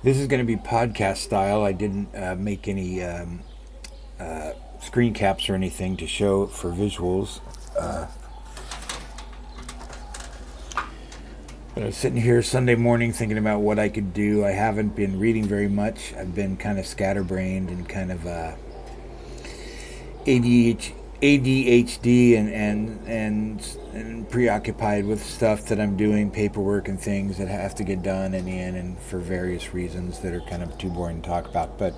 This is going to be podcast style. I didn't make any screen caps or anything to show for visuals. But I was sitting here Sunday morning thinking about what I could do. I haven't been reading very much. I've been kind of scatterbrained and kind of ADHD and preoccupied with stuff that I'm doing, paperwork and things that have to get done in the end, and for various reasons that are kind of too boring to talk about. But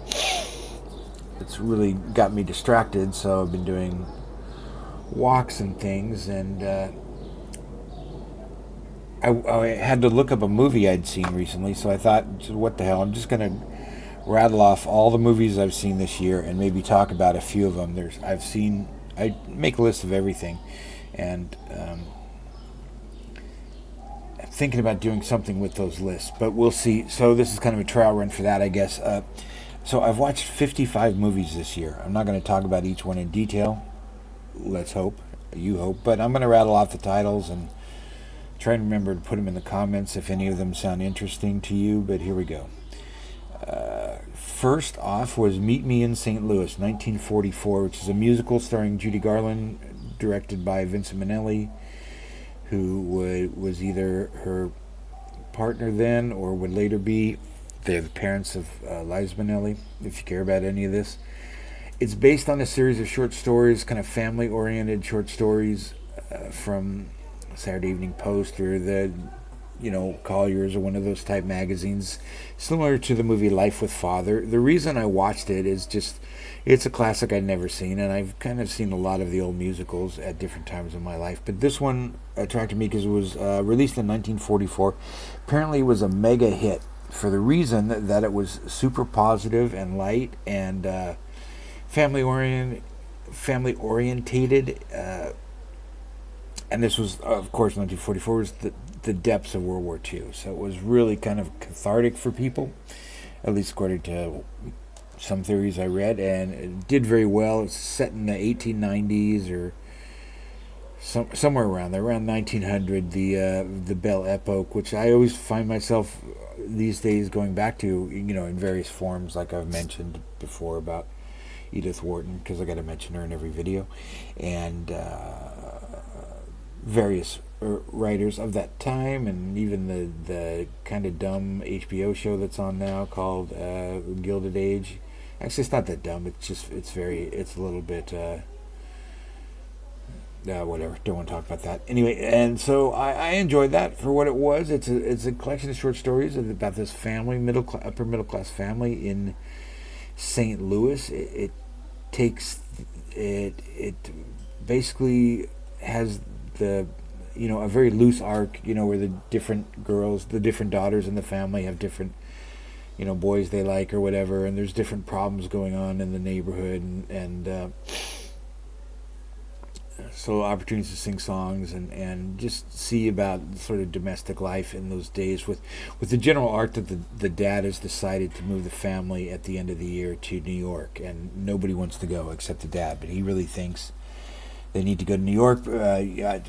it's really got me distracted, so I've been doing walks and things, and I had to look up a movie I'd seen recently, so I thought, what the hell, I'm just going to rattle off all the movies I've seen this year and maybe talk about a few of them. I make a list of everything, and I'm thinking about doing something with those lists, but we'll see. So this is kind of a trial run for that, I guess. So I've watched 55 movies this year. I'm not going to talk about each one in detail. Let's hope. You hope. But I'm going to rattle off the titles and try and remember to put them in the comments if any of them sound interesting to you, but here we go. First off was Meet Me in St. Louis, 1944, which is a musical starring Judy Garland, directed by Vincent Minnelli, who was either her partner then or would later be. They're the parents of Liza Minnelli, if you care about any of this. It's based on a series of short stories, kind of family-oriented short stories from Saturday Evening Post or the Collier's or one of those type magazines, similar to the movie Life with Father. The reason I watched it is just, it's a classic I'd never seen, and I've kind of seen a lot of the old musicals at different times in my life, but this one attracted me because it was released in 1944. Apparently it was a mega hit for the reason that it was super positive and light and family orientated, and this was, of course, 1944 was the depths of World War II. So it was really kind of cathartic for people, at least according to some theories I read, and it did very well. It's set in the 1890s or somewhere around there, around 1900, the Belle Epoque, which I always find myself these days going back to, in various forms, like I've mentioned before about Edith Wharton, because I got to mention her in every video, and various writers of that time, and even the kind of dumb HBO show that's on now called Gilded Age. Actually, it's not that dumb. It's a little bit whatever. Don't want to talk about that. Anyway, and so I enjoyed that for what it was. It's a collection of short stories about this family, upper middle class family in St. Louis. It basically has a very loose arc, where the different girls, the different daughters in the family have different, boys they like or whatever, and there's different problems going on in the neighborhood, and so opportunities to sing songs and just see about sort of domestic life in those days, with the general arc that the dad has decided to move the family at the end of the year to New York, and nobody wants to go except the dad, but he really thinks they need to go to New York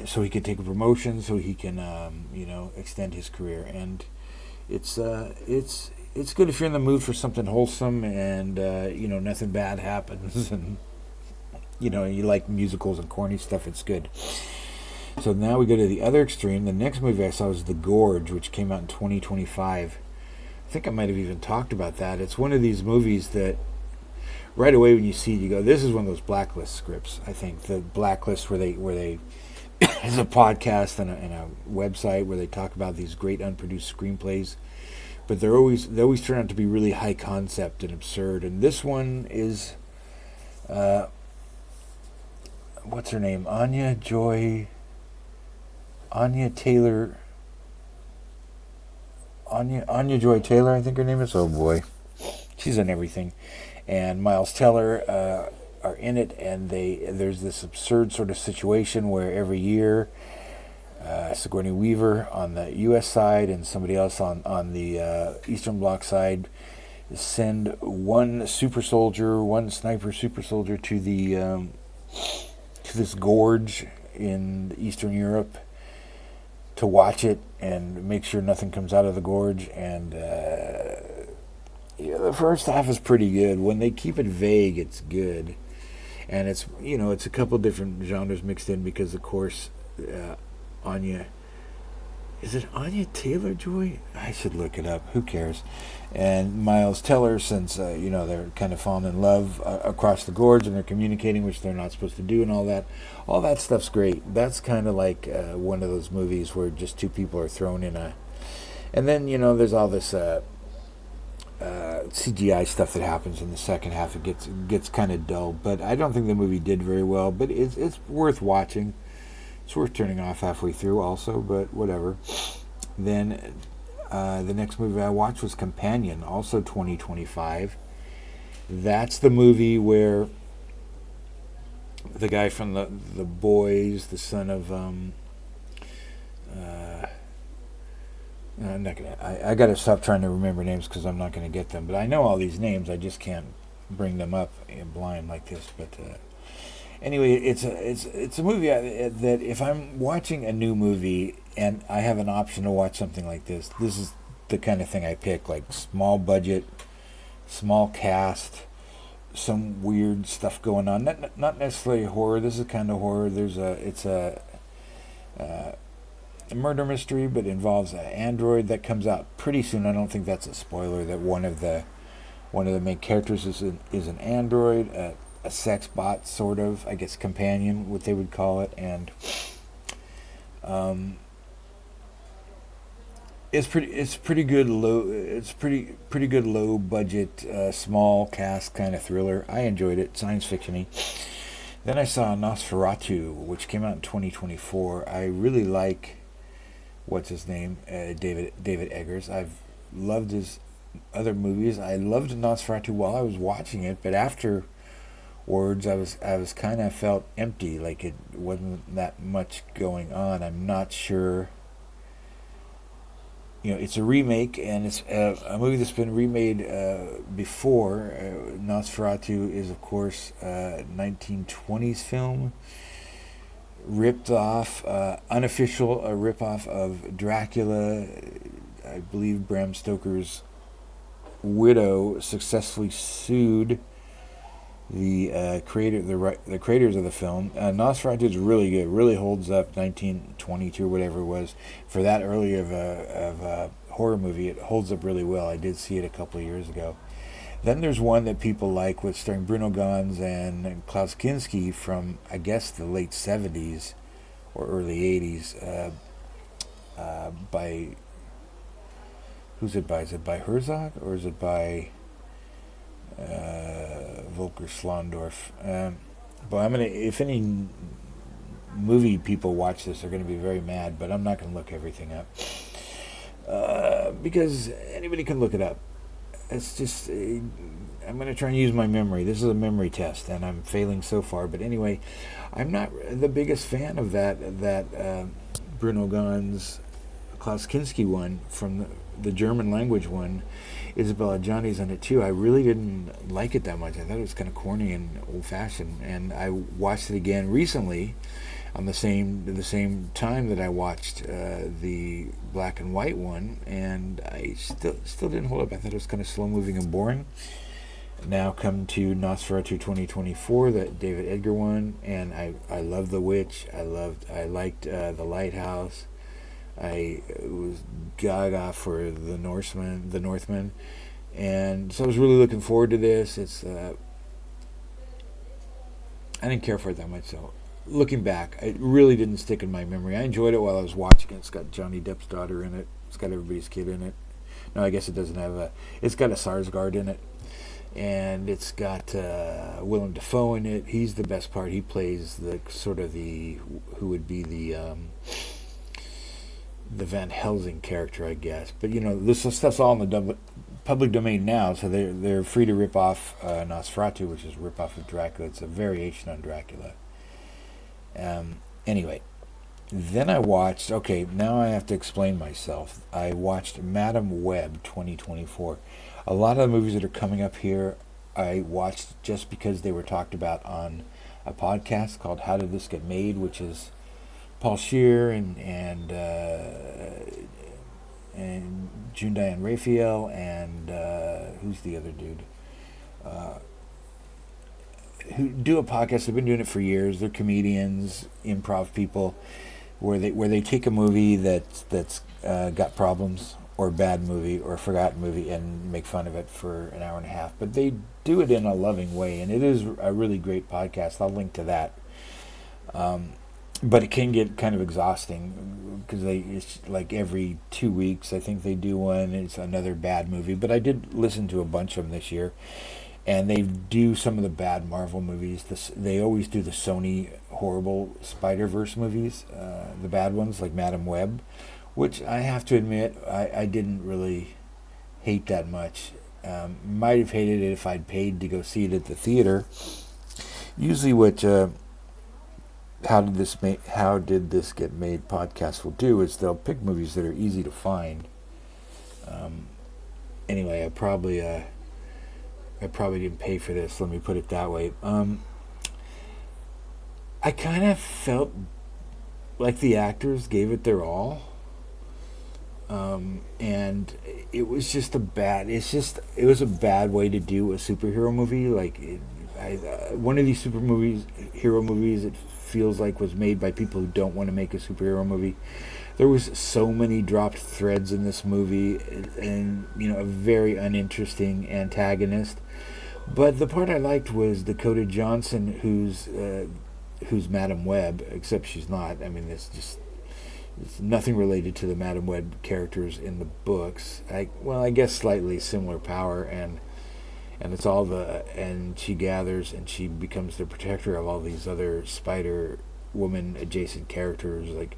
so he can take a promotion, so he can extend his career. And it's good if you're in the mood for something wholesome and nothing bad happens, and you like musicals and corny stuff. It's good. So now we go to the other extreme. The next movie I saw was The Gorge, which came out in 2025. I think I might have even talked about that. It's one of these movies that right away when you see it, you go, this is one of those blacklist scripts. I think the blacklist where they there's a podcast and a website where they talk about these great unproduced screenplays, but they always turn out to be really high concept and absurd. And this one is what's her name? Anya Joy Taylor, I think her name is. Oh boy, she's in everything. And Miles Teller are in it, and there's this absurd sort of situation where every year Sigourney Weaver on the U.S. side and somebody else on the Eastern Bloc side send one sniper super soldier to this gorge in Eastern Europe to watch it and make sure nothing comes out of the gorge, and the first half is pretty good. When they keep it vague, it's good. And it's, it's a couple different genres mixed in because, of course, Anya. Is it Anya Taylor-Joy? I should look it up. Who cares? And Miles Teller, since, they're kind of falling in love across the gorge and they're communicating, which they're not supposed to do and all that. All that stuff's great. That's kind of like one of those movies where just two people are thrown in a... And then, there's all this CGI stuff that happens in the second half. It gets kind of dull. But I don't think the movie did very well. But it's worth watching. It's worth turning off halfway through also, but whatever. Then the next movie I watched was Companion, also 2025. That's the movie where the guy from the Boys, the son of... I'm not gonna. I got to stop trying to remember names because I'm not going to get them. But I know all these names. I just can't bring them up in blind like this. But... Anyway, it's a movie that if I'm watching a new movie and I have an option to watch something like this is the kind of thing I pick. Like small budget, small cast, some weird stuff going on. Not necessarily horror. This is kind of horror. It's a murder mystery, but involves an android that comes out pretty soon. I don't think that's a spoiler. That one of the main characters is an android. A sex bot, sort of, I guess, companion, what they would call it, and it's pretty good low budget, small cast kind of thriller. I enjoyed it, science fiction-y. Then I saw Nosferatu, which came out in 2024. I really like what's his name, David Eggers. I've loved his other movies. I loved Nosferatu while I was watching it, but afterwards I was kind of felt empty, like it wasn't that much going on. I'm not sure. It's a remake, and it's a movie that's been remade before. Nosferatu is, of course, a 1920s film, ripped off, unofficial, a rip-off of Dracula. I believe Bram Stoker's widow successfully sued the creators of the film. Nosferatu is really good, really holds up. 1922 or whatever it was, for that early of a horror movie, it holds up really well. I did see it a couple of years ago. Then there's one that people like, with starring Bruno Ganz and Klaus Kinski from, I guess, the late 70s or early 80s. By who's it by? Is it by Herzog or is it by Volker Schlondorf? But I'm gonna, if any movie people watch this, they're gonna be very mad. But I'm not gonna look everything up because anybody can look it up. It's just I'm gonna try and use my memory. This is a memory test, and I'm failing so far. But anyway, I'm not the biggest fan of that Bruno Ganz, Klaus Kinski one from the German language one. Isabella Johnny's on it too. I really didn't like it that much. I thought it was kind of corny and old-fashioned. And I watched it again recently, on the same time that I watched the black and white one, and I still didn't hold up. I thought it was kind of slow-moving and boring. Now come to Nosferatu 2024, the David Edgar one, and I loved The Witch. I liked The Lighthouse. I was gaga for the Northman, and so I was really looking forward to this. It's I didn't care for it that much, so looking back, it really didn't stick in my memory. I enjoyed it while I was watching it. It's got Johnny Depp's daughter in it. It's got everybody's kid in it. No, I guess it doesn't have it's got a Sarsgaard in it, and it's got Willem Dafoe in it. He's the best part. He plays the sort of who would be the Van Helsing character, I guess. But this stuff's all in the public domain now, so they're free to rip off Nosferatu, which is a rip off of Dracula. It's a variation on Dracula. Anyway, then I watched. Okay, now I have to explain myself. I watched Madam Web 2024. A lot of the movies that are coming up here, I watched just because they were talked about on a podcast called "How Did This Get Made," which is Paul Scheer and June Diane Raphael and who's the other dude? Who do a podcast. They've been doing it for years. They're comedians, improv people, where they take a movie that's got problems, or a bad movie, or a forgotten movie, and make fun of it for an hour and a half. But they do it in a loving way, and it is a really great podcast. I'll link to that. But it can get kind of exhausting because it's like every 2 weeks I think they do one. It's another bad movie. But I did listen to a bunch of them this year. And they do some of the bad Marvel movies. They always do the Sony horrible Spider-Verse movies, the bad ones like Madam Web, which I have to admit I didn't really hate that much. Might have hated it if I'd paid to go see it at the theater. Usually what How Did This Get Made podcast will do is they'll pick movies that are easy to find. Anyway, I probably didn't pay for this, let me put it that way. I kind of felt like the actors gave it their all. And it was just it was a bad way to do a superhero movie. Like, one of these hero movies, it feels like was made by people who don't want to make a superhero movie. There was so many dropped threads in this movie, and a very uninteresting antagonist. But the part I liked was Dakota Johnson, who's Madam Web, except she's not. I mean, it's nothing related to the Madam Web characters in the books. I guess slightly similar power, and it's all and she gathers and she becomes the protector of all these other Spider Woman adjacent characters. Like,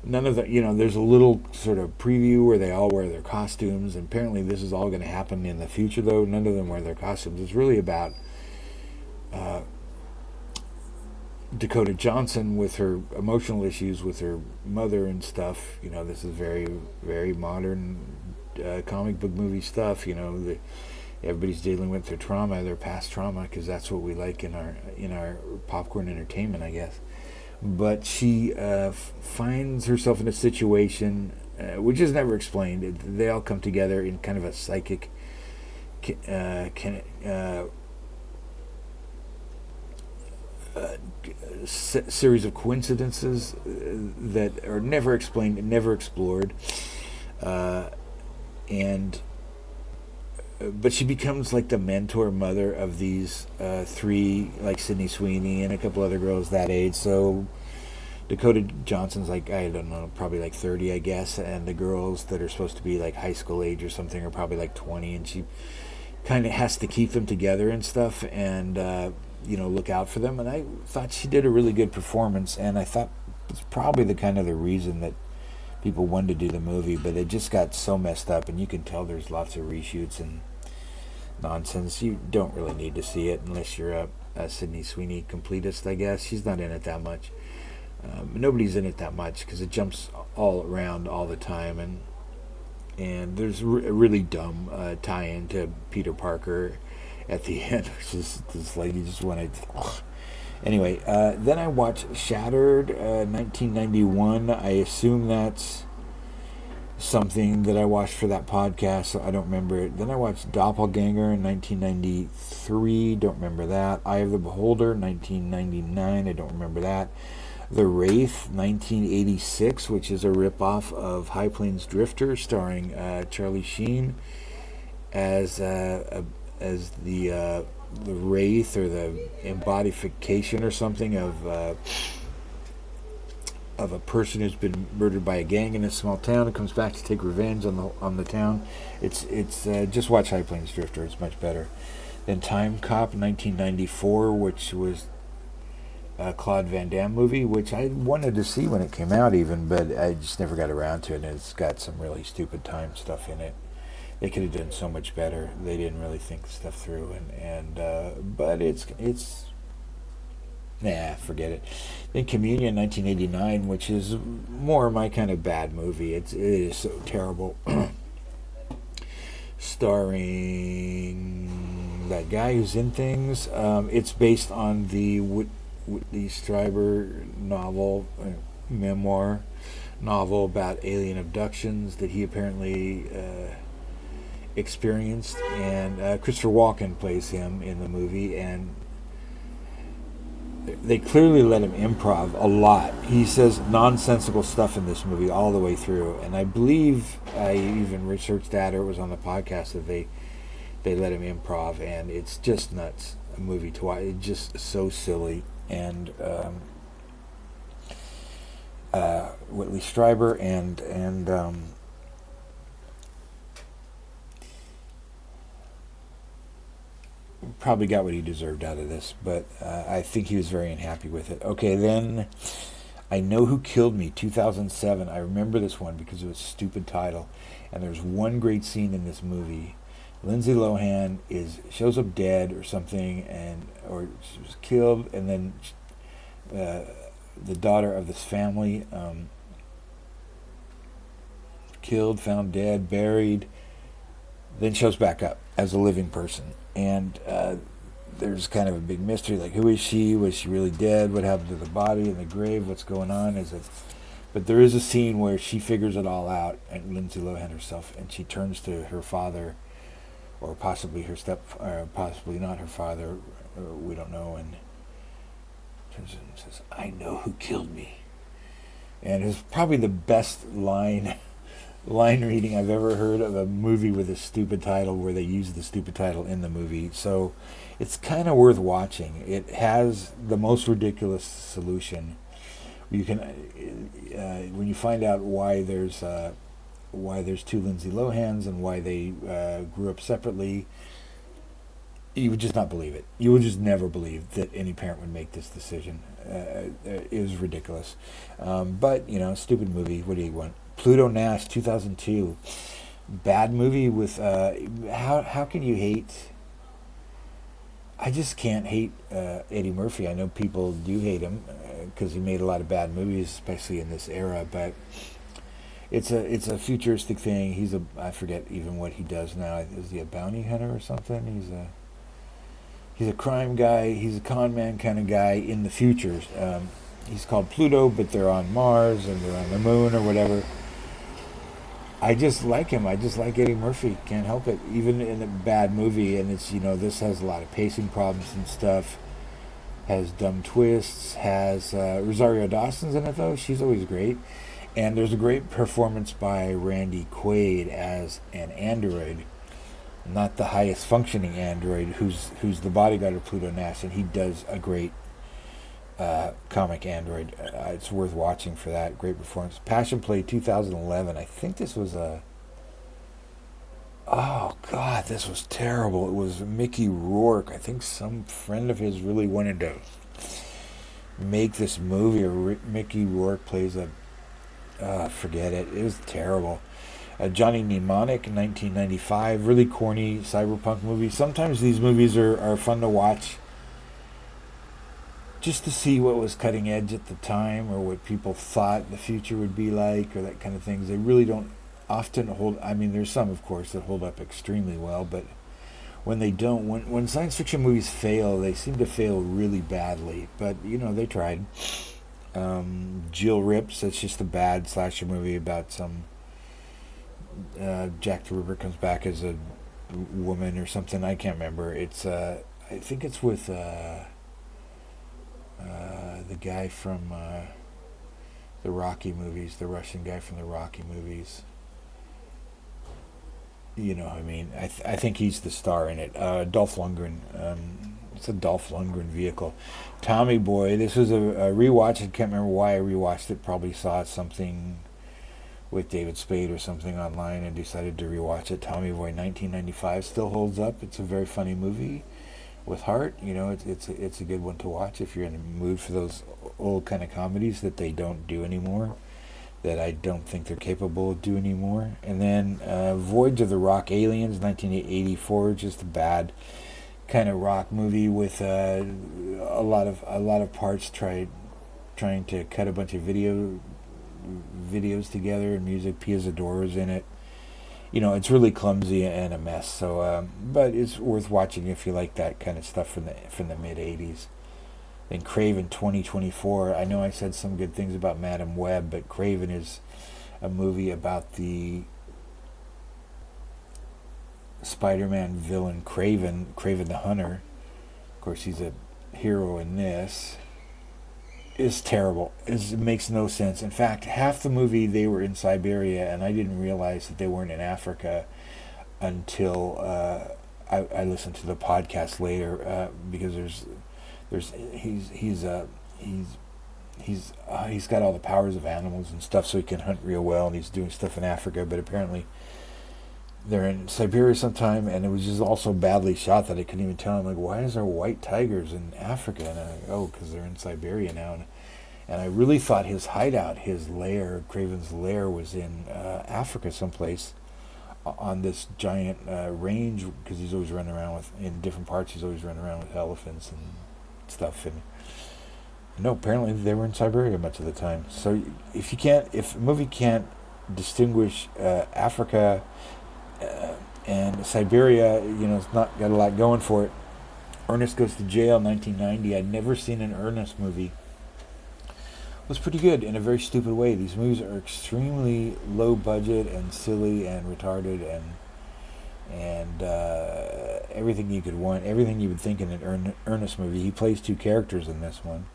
none of the, there's a little sort of preview where they all wear their costumes, and apparently this is all going to happen in the future, though none of them wear their costumes. It's really about Dakota Johnson with her emotional issues with her mother and stuff. This is very, very modern comic book movie stuff. Everybody's dealing with their trauma, their past trauma, because that's what we like in our popcorn entertainment, I guess. But she finds herself in a situation which is never explained. They all come together in kind of a psychic series of coincidences that are never explained and never explored. But she becomes like the mentor mother of these three, like Sydney Sweeney and a couple other girls that age. So Dakota Johnson's like, I don't know, probably like 30, I guess, and the girls that are supposed to be like high school age or something are probably like 20, and she kind of has to keep them together and stuff, and look out for them. And I thought she did a really good performance, and I thought it's probably the reason that people wanted to do the movie, but it just got so messed up, and you can tell there's lots of reshoots and nonsense. You don't really need to see it unless you're a Sydney Sweeney completist, I guess. She's not in it that much. Nobody's in it that much because it jumps all around all the time, and there's a really dumb tie-in to Peter Parker at the end, which is this lady just wanted. Anyway, then I watched Shattered, 1991. I assume that's something that I watched for that podcast, so I don't remember it. Then I watched Doppelganger in 1993. Don't remember that. Eye of the Beholder, 1999. I don't remember that. The Wraith, 1986, which is a ripoff of High Plains Drifter, starring Charlie Sheen as the Wraith, or the embodification or something of a person who's been murdered by a gang in a small town and comes back to take revenge on the town. It's just watch High Plains Drifter. It's much better. Then Timecop, 1994, which was a Claude Van Damme movie, which I wanted to see when it came out even, but I just never got around to it, and it's got some really stupid time stuff in it. They could have done so much better. They didn't really think stuff through, but it's forget it. Then Communion, 1989, which is more my kind of bad movie. It is so terrible. Starring that guy who's in things. It's based on the Whitley Strieber novel, memoir novel about alien abductions that he apparently experienced, and Christopher Walken plays him in the movie, and they clearly let him improv a lot. He says nonsensical stuff in this movie all the way through, and I believe I even researched that, or it was on the podcast, that they let him improv, and it's just nuts. A movie to watch. It's just so silly, and Whitley Strieber and probably got what he deserved out of this, but I think he was very unhappy with it. Okay, then I Know Who Killed Me, 2007. I remember this one because of its stupid title, and there's one great scene in this movie. Lindsay Lohan shows up dead or something, or she was killed, and then the daughter of this family, killed, found dead, buried, then shows back up as a living person. And there's kind of a big mystery, like, who is she? Was she really dead? What happened to the body in the grave? What's going on? But there is a scene where she figures it all out, and Lindsay Lohan herself, and she turns to her father, or possibly possibly not her father, we don't know, and turns and says, "I know who killed me." And it's probably the best line reading I've ever heard of a movie with a stupid title, where they use the stupid title in the movie. So it's kind of worth watching. It has the most ridiculous solution. You can, when you find out why there's two Lindsay Lohans and why they grew up separately, you would just not believe it. You would just never believe that any parent would make this decision. It was ridiculous. But, stupid movie. What do you want? Pluto Nash, 2002. Bad movie with... how can you hate... I just can't hate Eddie Murphy. I know people do hate him because he made a lot of bad movies, especially in this era, but... It's a futuristic thing. I forget even what he does now. Is he a bounty hunter or something? He's a crime guy. He's a con man kind of guy in the future. He's called Pluto, but they're on Mars and they're on the moon or whatever. I just like him. I just like Eddie Murphy. Can't help it. Even in a bad movie, and it's this has a lot of pacing problems and stuff. Has dumb twists. Has Rosario Dawson's in it though. She's always great. And there's a great performance by Randy Quaid as an android, not the highest functioning android, who's the bodyguard of Pluto Nash, and he does a great comic android. It's worth watching for that. Great performance. Passion Play, 2011. I think this was oh God, this was terrible. It was Mickey Rourke. I think some friend of his really wanted to make this movie. Mickey Rourke plays a forget it. It was terrible. Johnny Mnemonic, 1995. Really corny cyberpunk movie. Sometimes these movies are fun to watch just to see what was cutting edge at the time, or what people thought the future would be like, or that kind of things. They really don't often hold... I mean, there's some, of course, that hold up extremely well, but when they don't... When science fiction movies fail, they seem to fail really badly. But, they tried. Jill Rips, it's just a bad slasher movie about some Jack the Ripper comes back as a woman or something. I can't remember. It's I think it's with the guy from the Rocky movies, the Russian guy from the Rocky movies. You know what I mean? I think he's the star in it. Dolph Lundgren. It's a Dolph Lundgren vehicle. Tommy Boy. This was a rewatch. I can't remember why I rewatched it. Probably saw something with David Spade or something online and decided to rewatch it. Tommy Boy, 1995. Still holds up. It's a very funny movie with heart. It's a good one to watch if you're in the mood for those old kind of comedies that they don't do anymore, that I don't think they're capable of doing anymore. And then Voyage of the Rock Aliens, 1984. Just a bad kind of rock movie with a lot of parts trying to cut a bunch of videos together and music. Pia Zadoro's in it. It's really clumsy and a mess. So, but it's worth watching if you like that kind of stuff from the mid '80s. Then Kraven 2024. I know I said some good things about Madam Web, but Kraven is a movie about the Spider-Man villain Kraven the Hunter. Of course, he's a hero in this. Is terrible. It makes no sense. In fact, half the movie they were in Siberia, and I didn't realize that they weren't in Africa until I listened to the podcast later, because he's got all the powers of animals and stuff, so he can hunt real well, and he's doing stuff in Africa. But apparently, they're in Siberia sometime, and it was just all so badly shot that I couldn't even tell. I'm like, why is there white tigers in Africa? And I'm like, oh, because they're in Siberia now. And I really thought his hideout, his lair, Kraven's lair, was in Africa someplace on this giant range, because he's always running around with, in different parts, he's always running around with elephants and stuff. And no, apparently they were in Siberia much of the time. So if a movie can't distinguish Africa and Siberia, it's not got a lot going for it. Ernest Goes to Jail, 1990. I'd never seen an Ernest movie. It was pretty good in a very stupid way. These movies are extremely low budget and silly and retarded and everything you could want, everything you would think in an Ernest movie. He plays two characters in this one.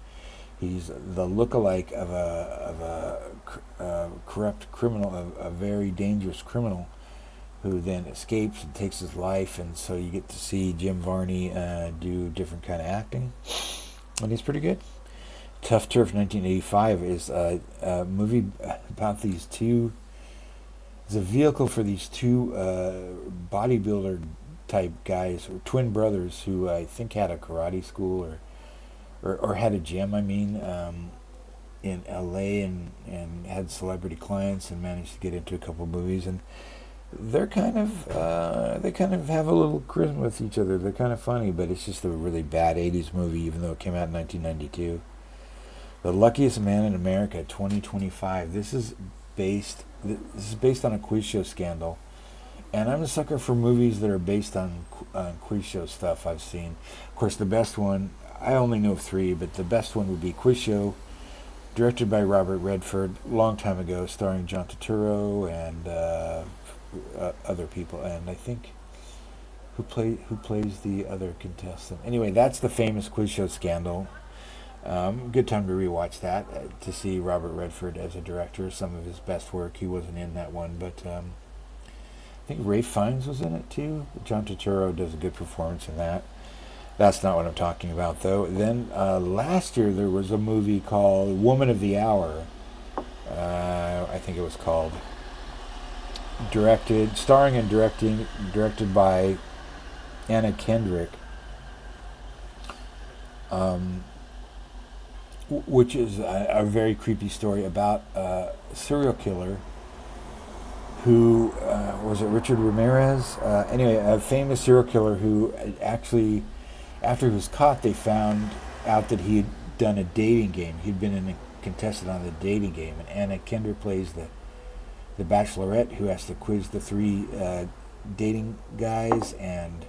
He's the look-alike of a corrupt criminal, a very dangerous criminal, who then escapes and takes his life, and so you get to see Jim Varney do different kind of acting, and he's pretty good. Tuff Turf, 1985, is a movie about these two. It's a vehicle for these two bodybuilder type guys, or twin brothers, who I think had a karate school or had a gym. In LA, and had celebrity clients and managed to get into a couple movies, and they kind of have a little charisma with each other. They're kind of funny, but it's just a really bad 80s movie, even though it came out in 1992. The Luckiest Man in America, 2025. This is based on a quiz show scandal, and I'm a sucker for movies that are based on quiz show stuff I've seen. Of course, the best one, I only know of three, but the best one would be Quiz Show, directed by Robert Redford, long time ago, starring John Turturro and other people, and I think who plays the other contestant. Anyway, that's the famous quiz show scandal. Good time to rewatch that, to see Robert Redford as a director. Some of his best work. He wasn't in that one, but I think Ralph Fiennes was in it too. John Turturro does a good performance in that. That's not what I'm talking about, though. Then last year there was a movie called Woman of the Hour. I think it was called. Starring and directed by Anna Kendrick, which is a very creepy story about a serial killer who, was it Richard Ramirez? Anyway, a famous serial killer who actually, after he was caught, they found out that he had done a dating game. He'd been a contestant on the dating game, and Anna Kendrick plays the bachelorette who has to quiz the three dating guys, and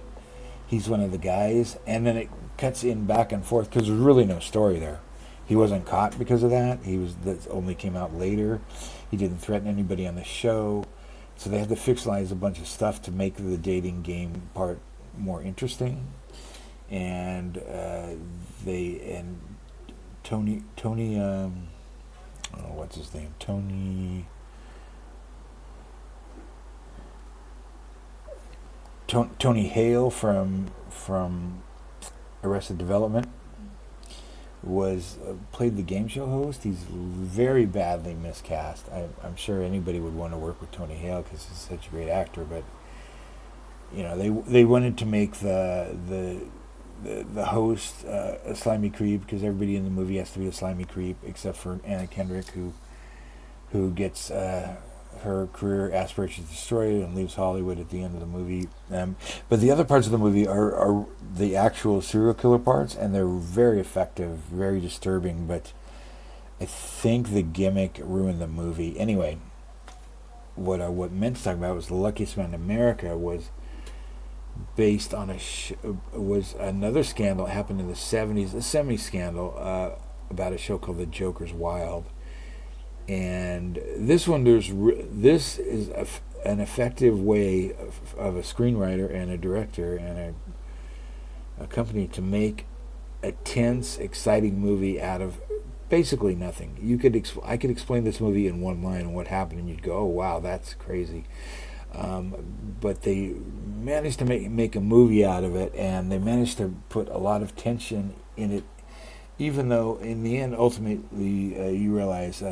he's one of the guys, and then it cuts in back and forth, because there's really no story there. He wasn't caught because of that. That only came out later. He didn't threaten anybody on the show, so they had to fictionalize a bunch of stuff to make the dating game part more interesting. And Tony what's his name? Tony Hale from Arrested Development played the game show host. He's very badly miscast. I'm sure anybody would want to work with Tony Hale because he's such a great actor, but they wanted to make the host a slimy creep, because everybody in the movie has to be a slimy creep except for Anna Kendrick, who gets her career aspirations destroyed and leaves Hollywood at the end of the movie. But the other parts of the movie are the actual serial killer parts, and they're very effective, very disturbing, but I think the gimmick ruined the movie. Anyway, what I meant to talk about was The Luckiest Man in America was based on was another scandal that happened in the 70s, a semi-scandal about a show called The Joker's Wild. And this one, this is an effective way of a screenwriter and a director and a company to make a tense, exciting movie out of basically nothing. I could explain this movie in one line and what happened, and you'd go, "Oh wow, that's crazy." But they managed to make a movie out of it, and they managed to put a lot of tension in it, even though in the end, ultimately, you realize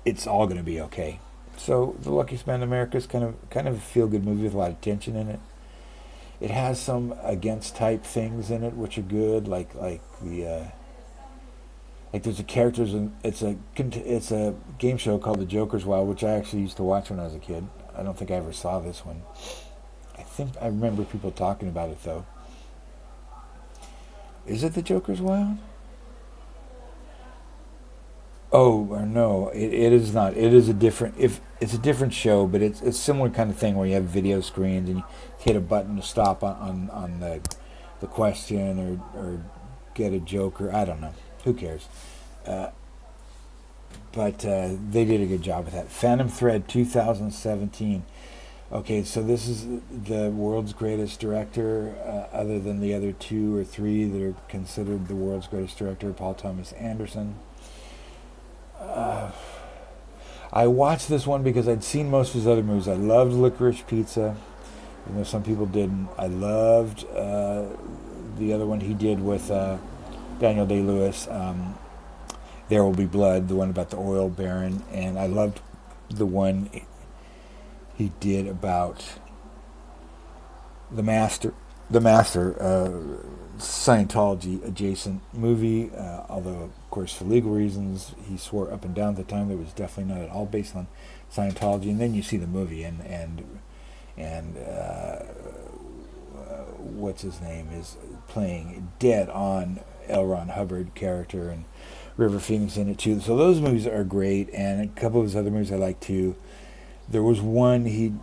it's all going to be okay. So, The Luckiest Man in America is kind of a feel-good movie with a lot of tension in it. It has some against type things in it which are good, like the like there's a characters in it's a game show called The Joker's Wild, which I actually used to watch when I was a kid. I don't think I ever saw this one. I think I remember people talking about it though. Is it The Joker's Wild? Oh, or no, it is not. It is a different. If it's a different show, but it's a similar kind of thing where you have video screens and you hit a button to stop on the question or get a joke, or I don't know. Who cares? But they did a good job with that. Phantom Thread 2017. Okay, so this is the world's greatest director, other than the other two or three that are considered the world's greatest director, Paul Thomas Anderson. I watched this one because I'd seen most of his other movies. I loved Licorice Pizza, even though some people didn't. I loved the other one he did with Daniel Day-Lewis, There Will Be Blood, the one about the oil baron, and I loved the one he did about the Master, Scientology adjacent movie, although of course for legal reasons he swore up and down at the time that it was definitely not at all based on Scientology. And then you see the movie and what's his name is playing dead on L. Ron Hubbard character, and River Phoenix in it too. So those movies are great, and a couple of his other movies I like too. There was one he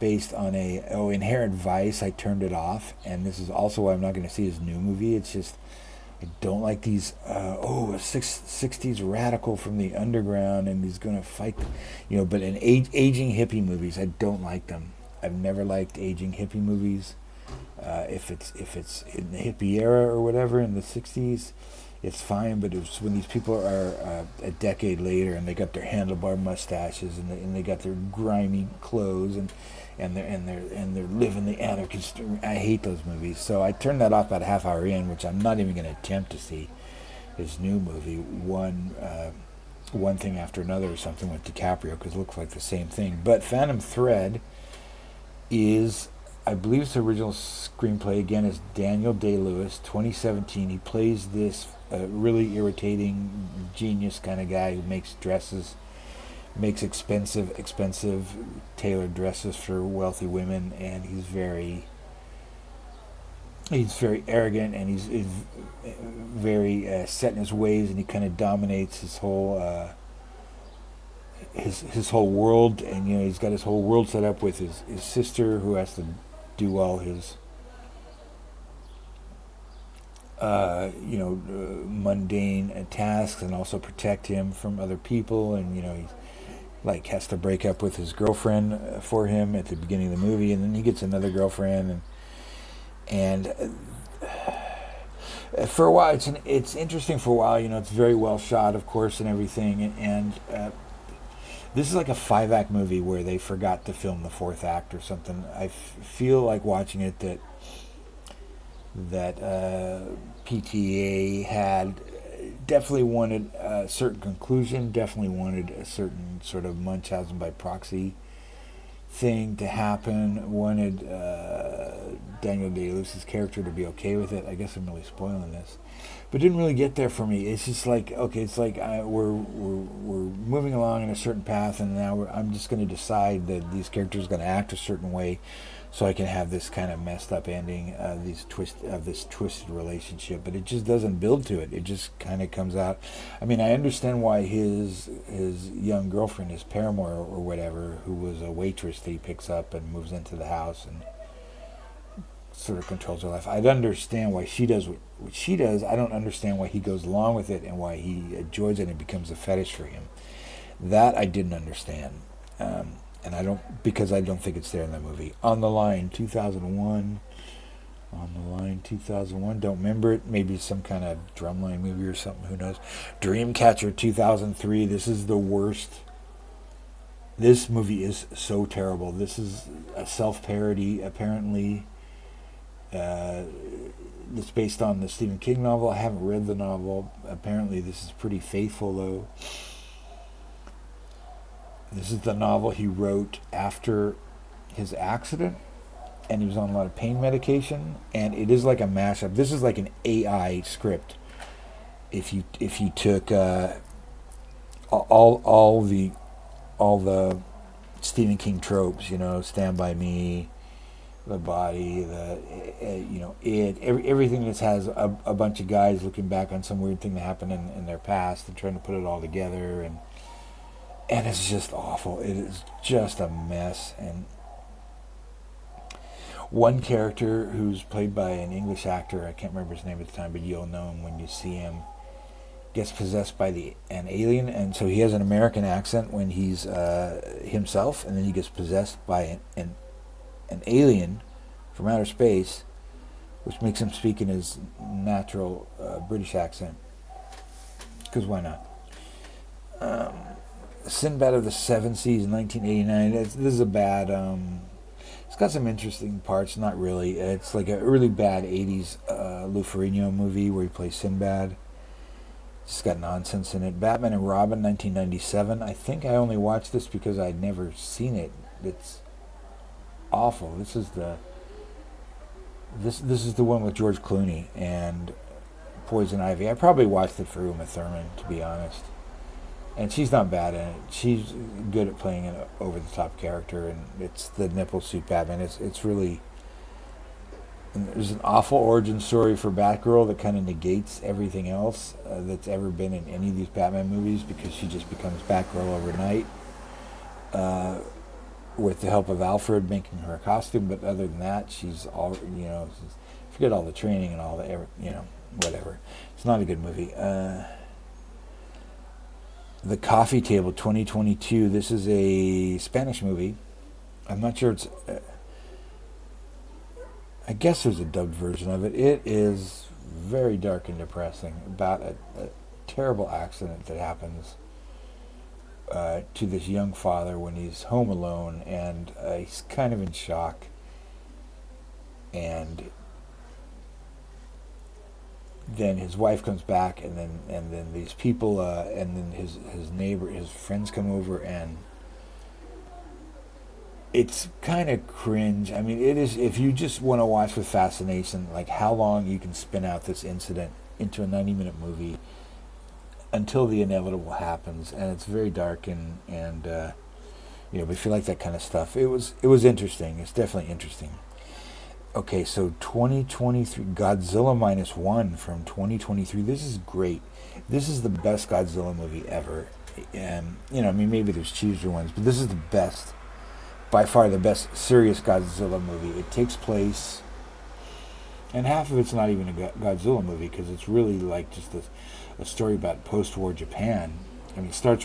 based on Inherent Vice. I turned it off, and this is also why I'm not going to see his new movie. It's just I don't like these a 60s radical from the underground and he's going to fight, but in aging hippie movies, I don't like them. I've never liked aging hippie movies. If it's in the hippie era or whatever in the 60s, it's fine, but it's when these people are a decade later and they got their handlebar mustaches and they got their grimy clothes and they're living the anarchist. I hate those movies, so I turned that off about a half hour in, which I'm not even going to attempt to see his new movie, one thing after another or something with DiCaprio, because it looks like the same thing. But Phantom Thread is, I believe it's the original screenplay, again, is Daniel Day-Lewis, 2017. He plays this really irritating genius kind of guy who makes expensive tailored dresses for wealthy women, and he's very arrogant, and he's very set in his ways, and he kind of dominates his whole his whole world, and he's got his whole world set up with his sister, who has to do all his mundane tasks and also protect him from other people, and he's like has to break up with his girlfriend for him at the beginning of the movie, and then he gets another girlfriend, and for a while it's interesting. For a while, it's very well shot, of course, and everything, and this is like a 5-act movie where they forgot to film the 4th act or something. I feel like watching it that PTA had definitely wanted a certain conclusion, definitely wanted a certain sort of Munchausen by proxy thing to happen, wanted Daniel Day-Lewis's character to be okay with it. I guess I'm really spoiling this, but didn't really get there for me. It's just like, okay, it's like we're moving along in a certain path, and now I'm just going to decide that these characters are going to act a certain way, so I can have this kind of messed up ending, this twisted relationship. But it just doesn't build to it. It just kind of comes out. I mean, I understand why his young girlfriend, his paramour or whatever, who was a waitress that he picks up and moves into the house and sort of controls her life. I'd understand why she does what she does. I don't understand why he goes along with it and why he enjoys it and it becomes a fetish for him. That I didn't understand. And I don't think it's there in the movie. On the Line, 2001. On the Line, 2001. Don't remember it. Maybe some kind of drumline movie or something. Who knows? Dreamcatcher, 2003. This is the worst. This movie is so terrible. This is a self-parody, apparently. It's based on the Stephen King novel. I haven't read the novel. Apparently this is pretty faithful, though. This is the novel he wrote after his accident, and he was on a lot of pain medication, and it is like a mashup. This is like an AI script. If you took all the Stephen King tropes, Stand By Me, The Body, everything that has a bunch of guys looking back on some weird thing that happened in their past and trying to put it all together, and it's just awful. It is just a mess. And one character who's played by an English actor, I can't remember his name at the time, but you'll know him when you see him, gets possessed by an alien, and so he has an American accent when he's himself, and then he gets possessed by an alien from outer space, which makes him speak in his natural British accent. Because why not? Sinbad of the Seven Seas, 1989. This is a bad. It's got some interesting parts. Not really. It's like a really bad 80s Lou Ferrigno movie where he plays Sinbad. It's got nonsense in it. Batman and Robin, 1997. I think I only watched this because I'd never seen it. It's awful. This is the one with George Clooney and Poison Ivy. I probably watched it for Uma Thurman, to be honest. And she's not bad in it. She's good at playing an over-the-top character, and it's the nipple suit Batman. It's really... And there's an awful origin story for Batgirl that kind of negates everything else that's ever been in any of these Batman movies, because she just becomes Batgirl overnight with the help of Alfred making her a costume. But other than that, she's all, forget all the training and all the, whatever. It's not a good movie. The Coffee Table, 2022. This is a Spanish movie. I'm not sure it's... I guess there's a dubbed version of it. It is very dark and depressing about a terrible accident that happens to this young father when he's home alone, and he's kind of in shock. And then his wife comes back, and then these people, and then his neighbor, his friends come over, and it's kind of cringe. I mean, it is, if you just want to watch with fascination, like how long you can spin out this incident into a 90-minute movie until the inevitable happens, and it's very dark, and but if you like that kind of stuff, it was interesting. It's definitely interesting. Okay, so 2023, Godzilla Minus One from 2023. This is great. This is the best Godzilla movie ever. And, maybe there's cheesier ones, but this is the best, by far the best serious Godzilla movie. It takes place, and half of it's not even a Godzilla movie, because it's really like just a story about post-war Japan. I mean, it starts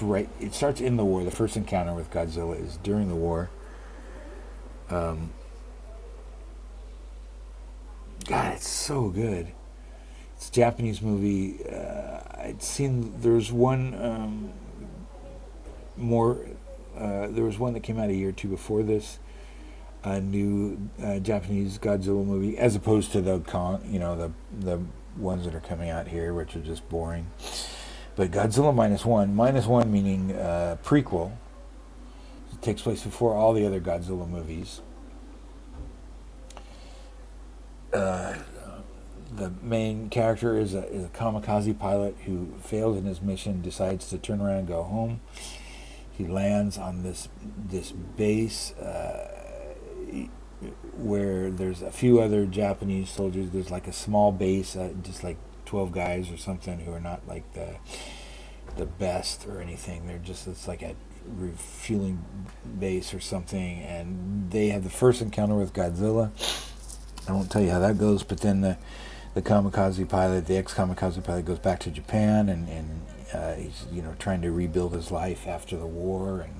in the war. The first encounter with Godzilla is during the war. God, it's so good. It's a Japanese movie. There was one there was one that came out a year or two before this, a new Japanese Godzilla movie, as opposed to the ones that are coming out here, which are just boring. But Godzilla Minus One meaning prequel. It takes place before all the other Godzilla movies. The main character is a kamikaze pilot who fails in his mission, decides to turn around and go home. He lands on this base where there's a few other Japanese soldiers. There's like a small base, just like 12 guys or something, who are not like the best or anything. It's like a refueling base or something, and they have the first encounter with Godzilla. I won't tell you how that goes, but then the kamikaze pilot, the ex-kamikaze pilot, goes back to Japan, and he's trying to rebuild his life after the war, and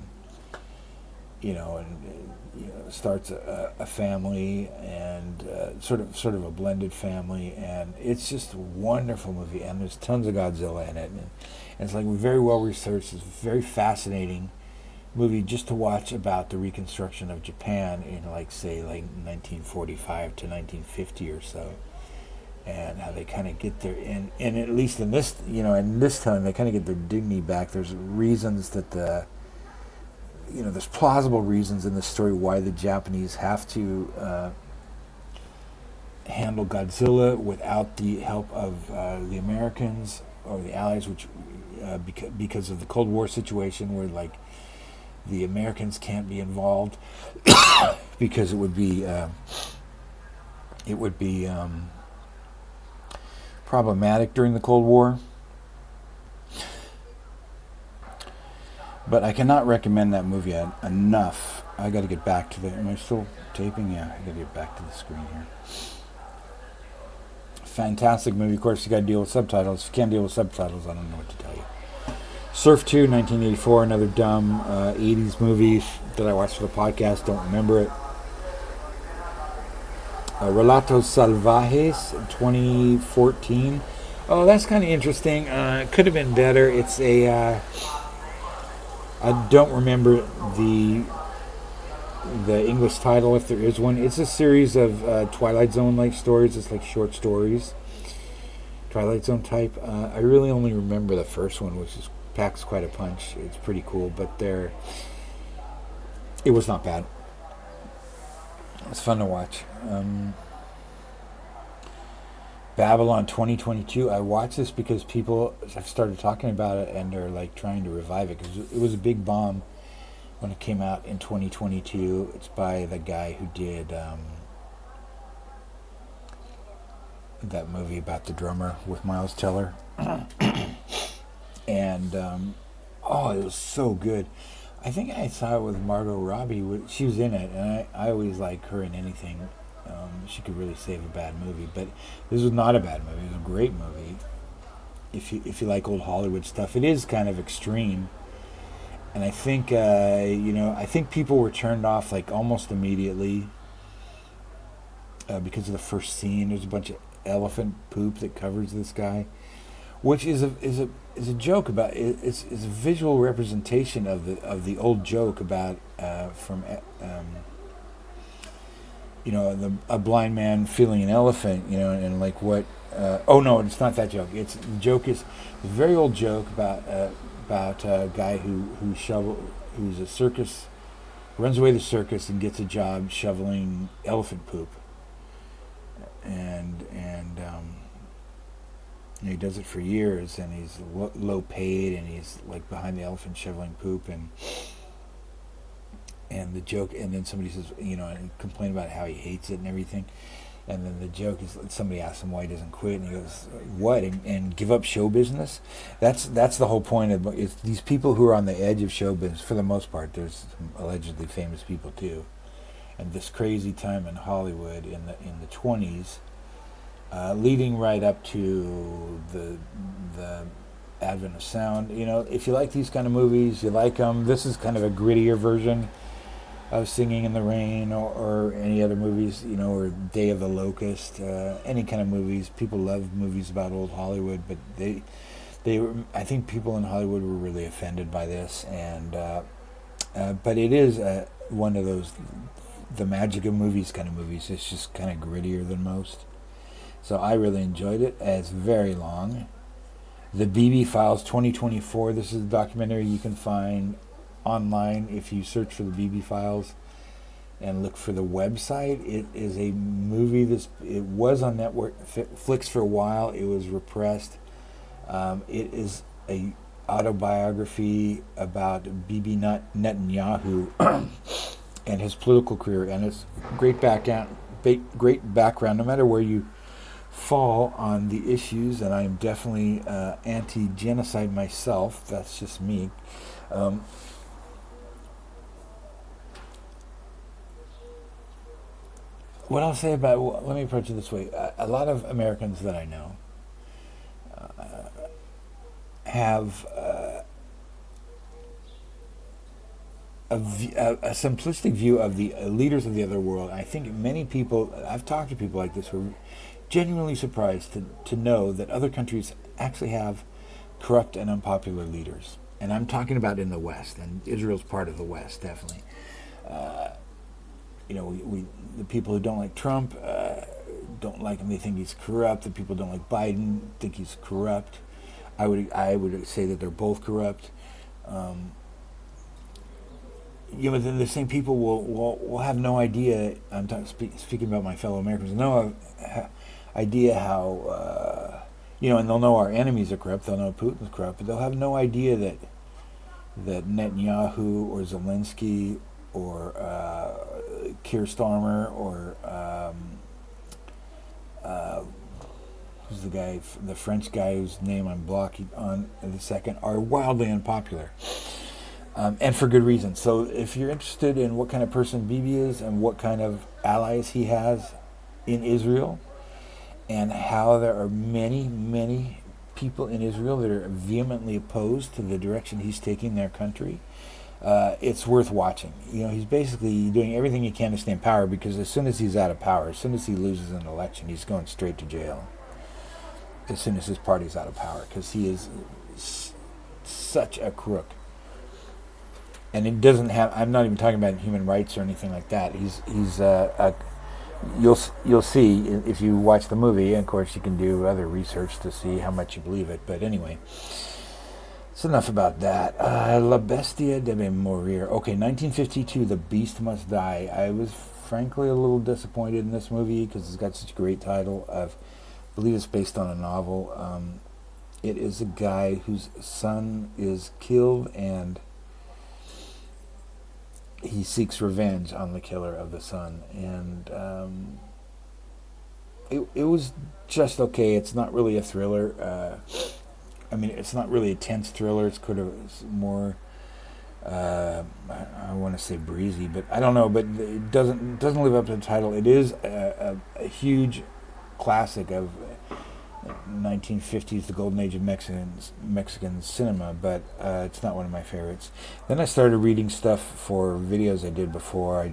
starts a family, and sort of a blended family, and it's just a wonderful movie, and there's tons of Godzilla in it, and it's like very well researched. It's a very fascinating movie just to watch about the reconstruction of Japan in say 1945 to 1950 or so, and how they kind of get their and at least in this time they kind of get their dignity back. There's reasons that there's plausible reasons in the story why the Japanese have to handle Godzilla without the help of the Americans or the Allies, which because of the Cold War situation, where the Americans can't be involved because it would be problematic during the Cold War. But I cannot recommend that movie enough. I got to get back to am I still taping? Yeah, I got to get back to the screen here. Fantastic movie. Of course, you got to deal with subtitles. If you can't deal with subtitles, I don't know what to tell you. Surf 2, 1984, another dumb 80s movie that I watched for the podcast. Don't remember it. Relatos salvajes, 2014. Oh, that's kind of interesting. Could have been better. It's a... I don't remember the English title, if there is one. It's a series of Twilight Zone-like stories. It's like short stories, Twilight Zone type. I really only remember the first one, which packs quite a punch. It's pretty cool, but it was not bad. It was fun to watch. Babylon 2022. I watched this because people have started talking about it, and they're trying to revive it, because it was a big bomb when it came out in 2022. It's by the guy who did that movie about the drummer with Miles Teller. And it was so good. I think I saw it with Margot Robbie. She was in it, and I always like her in anything. She could really save a bad movie, but this was not a bad movie. It was a great movie. If you like old Hollywood stuff, it is kind of extreme, and I think I think people were turned off almost immediately because of the first scene. There's a bunch of elephant poop that covers this guy, which is a joke about it's a visual representation of the old joke about from a blind man feeling an elephant, and what. Oh no, it's not that joke. The joke is a very old joke about a guy who's a circus, runs away to the circus and gets a job shoveling elephant poop, and he does it for years, and he's low paid, and he's behind the elephant shoveling poop, and the joke, and then somebody says, and complain about how he hates it and everything, and then the joke is somebody asks him why he doesn't quit, and he goes, what, and give up show business? That's the whole point of it's these people who are on the edge of show business. For the most part, there's some allegedly famous people too, and this crazy time in Hollywood in the 20s, leading right up to the advent of sound. If you like these kind of movies, you like them. This is kind of a grittier version of Singing in the Rain, or any other movies, or Day of the Locust, any kind of movies. People love movies about old Hollywood, but I think people in Hollywood were really offended by this, and but it is one of those, the magic of movies kind of movies. It's just kind of grittier than most. So I really enjoyed it. It's very long. The Bibi Files 2024. This is a documentary you can find online if you search for the Bibi Files and look for the website. It is a movie it was on Netflix for a while. It was repressed. It is a autobiography about Bibi Netanyahu and his political career, and it's great background no matter where you fall on the issues, and I am definitely anti-genocide myself. That's just me. what I'll say about, well, let me approach it this way. A lot of Americans that I know have a simplistic view of the leaders of the other world. I think many people, I've talked to people like this, who are genuinely surprised to know that other countries actually have corrupt and unpopular leaders. And I'm talking about in the West, and Israel's part of the West, definitely. We the people who don't like Trump don't like him. They think he's corrupt. The people who don't like Biden think he's corrupt. I would say that they're both corrupt. But then the same people will have no idea. I'm speaking about my fellow Americans. No idea how and they'll know our enemies are corrupt. They'll know Putin's corrupt, but they'll have no idea that Netanyahu or Zelensky or Keir Starmer or who's the French guy whose name I'm blocking on in a second, are wildly unpopular. And for good reason. So if you're interested in what kind of person Bibi is and what kind of allies he has in Israel, and how there are many, many people in Israel that are vehemently opposed to the direction he's taking their country, it's worth watching. He's basically doing everything he can to stay in power, because as soon as he's out of power, as soon as he loses an election, he's going straight to jail. As soon as his party's out of power, because he is such a crook. And it doesn't have. I'm not even talking about human rights or anything like that. You'll see if you watch the movie. And of course, you can do other research to see how much you believe it. But anyway, it's enough about that. La bestia, debe, morir. Okay, 1952. The Beast Must Die. I was frankly a little disappointed in this movie because it's got such a great title. I believe it's based on a novel. It is a guy whose son is killed, and he seeks revenge on the killer of the son. And it was just okay. It's not really a thriller. It's not really a tense thriller. It's kind of more, I want to say breezy, but I don't know. But it doesn't live up to the title. It is a huge classic of 1950s, the golden age of Mexican cinema, but it's not one of my favorites. Then I started reading stuff for videos I did before. I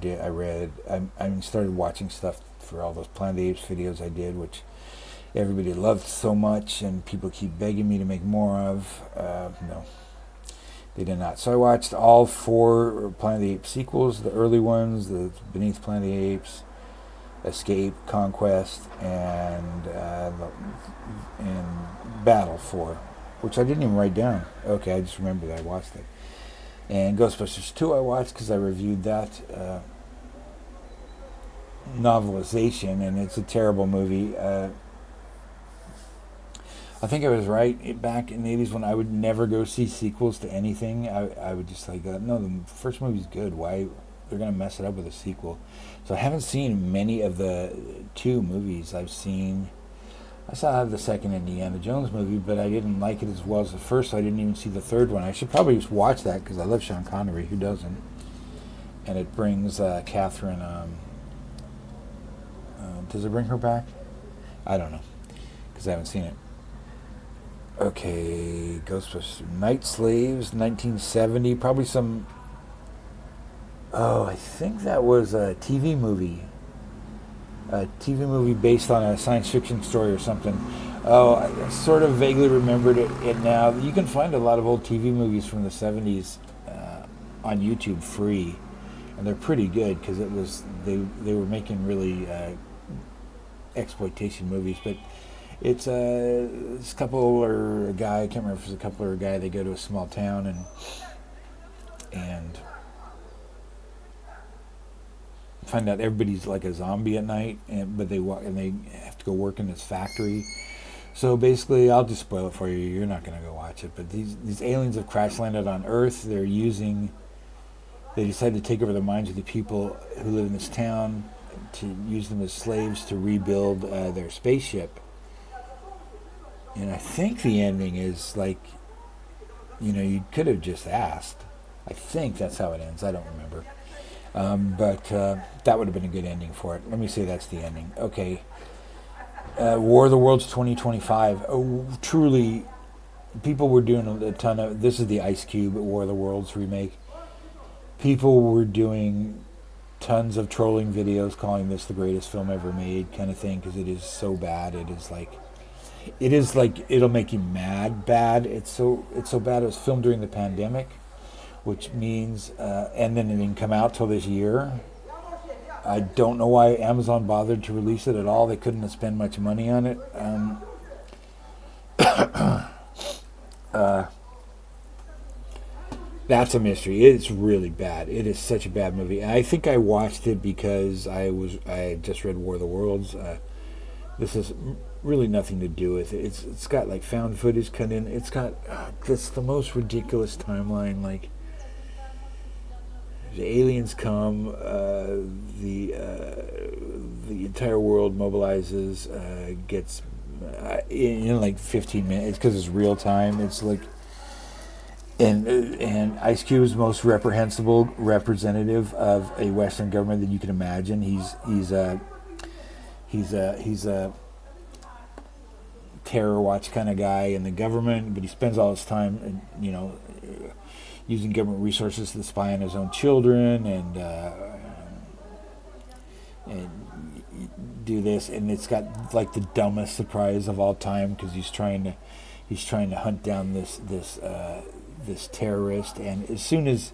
started watching stuff for all those Planet of the Apes videos I did, which everybody loved so much, and people keep begging me to make more of. No, they did not. So I watched all 4 Planet of the Apes sequels, the early ones, the Beneath Planet of the Apes, Escape, Conquest, and Battle 4, which I didn't even write down. Okay, I just remembered that I watched it. And Ghostbusters 2 I watched because I reviewed that novelization, and it's a terrible movie. I think I was right back in the 80s when I would never go see sequels to anything. I would just no, the first movie's good. Why? They're going to mess it up with a sequel. So I haven't seen many of the 2 movies. I saw the second Indiana Jones movie, but I didn't like it as well as the first, so I didn't even see the third one. I should probably just watch that because I love Sean Connery. Who doesn't? And it brings Catherine. Does it bring her back? I don't know because I haven't seen it. Okay, Ghostbusters, Night Slaves, 1970. Probably some. Oh, I think that was a TV movie. A TV movie based on a science fiction story or something. Oh, I sort of vaguely remembered it now. You can find a lot of old TV movies from the 70s on YouTube free, and they're pretty good because they were making really exploitation movies. But it's this couple or a guy, I can't remember if it's a couple or a guy. They go to a small town and find out everybody's like a zombie at night, but they have to go work in this factory. So basically, I'll just spoil it for you. You're not going to go watch it. But these aliens have crash landed on Earth. They decide to take over the minds of the people who live in this town to use them as slaves to rebuild their spaceship. And I think the ending is you could have just asked. I think that's how it ends. I don't remember. But that would have been a good ending for it. Let me say that's the ending. Okay. War of the Worlds 2025. Oh, truly, people were doing a ton of. This is the Ice Cube War of the Worlds remake. People were doing tons of trolling videos calling this the greatest film ever made, kind of thing, because it is so bad. It is like it'll make you mad bad. It's so bad. It was filmed during the pandemic, which means and then it didn't come out till this year. I don't know why Amazon bothered to release it at all. They couldn't have spent much money on it. That's a mystery. It's really bad. It is such a bad movie. And I think I watched it because I had just read War of the Worlds. This has really nothing to do with it. It's got like found footage cut in. It's got that's the most ridiculous timeline. Like the aliens come, the entire world mobilizes, gets in like 15 minutes. It's because it's real time. It's like. And Ice Cube is the most reprehensible representative of a Western government that you can imagine. He's a terror watch kind of guy in the government, but he spends all his time, using government resources to spy on his own children and do this. And it's got like the dumbest surprise of all time because he's trying to hunt down this terrorist, and as soon as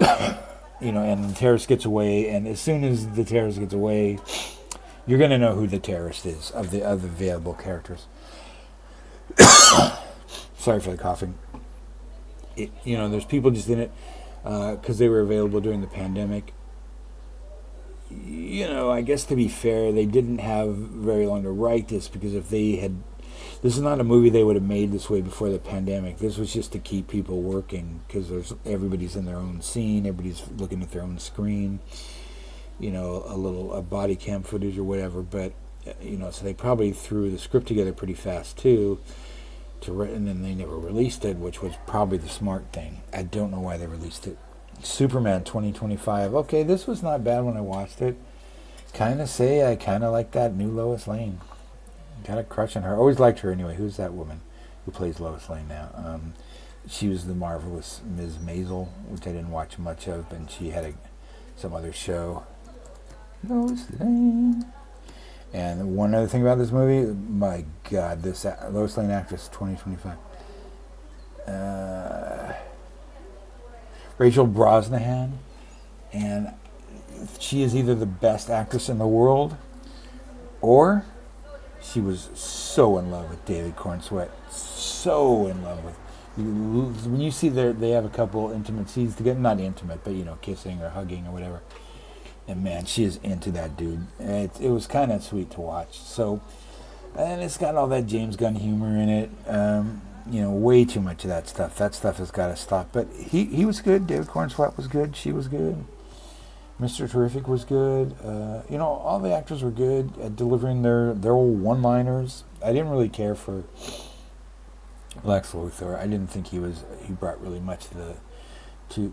and the terrorist gets away, and as soon as the terrorist gets away, you're gonna know who the terrorist is of the available characters. Sorry for the coughing. There's people just in it because they were available during the pandemic. I guess to be fair, they didn't have very long to write this because if they had. This is not a movie they would have made this way before the pandemic. This was just to keep people working because everybody's in their own scene, everybody's looking at their own screen, a body cam footage or whatever. But so they probably threw the script together pretty fast too, and then they never released it, which was probably the smart thing. I don't know why they released it. Superman 2025. Okay, this was not bad when I watched it. I kind of like that new Lois Lane. Got a crush on her. Always liked her anyway. Who's that woman who plays Lois Lane now? She was the marvelous Ms. Maisel, which I didn't watch much of, and she had some other show. Lois Lane. And one other thing about this movie, my God, this Lois Lane actress, 2025. Rachel Brosnahan, and she is either the best actress in the world, or she was so in love with David Cornsweet. So in love with. When you see they have a couple intimate scenes together, not intimate, but kissing or hugging or whatever. And man, she is into that dude. It was kind of sweet to watch. So, and it's got all that James Gunn humor in it. Way too much of that stuff. That stuff has got to stop. But he was good. David Cornsweet was good. She was good. Mr. Terrific was good. All the actors were good at delivering their one-liners. I didn't really care for Lex Luthor. I didn't think he brought really much he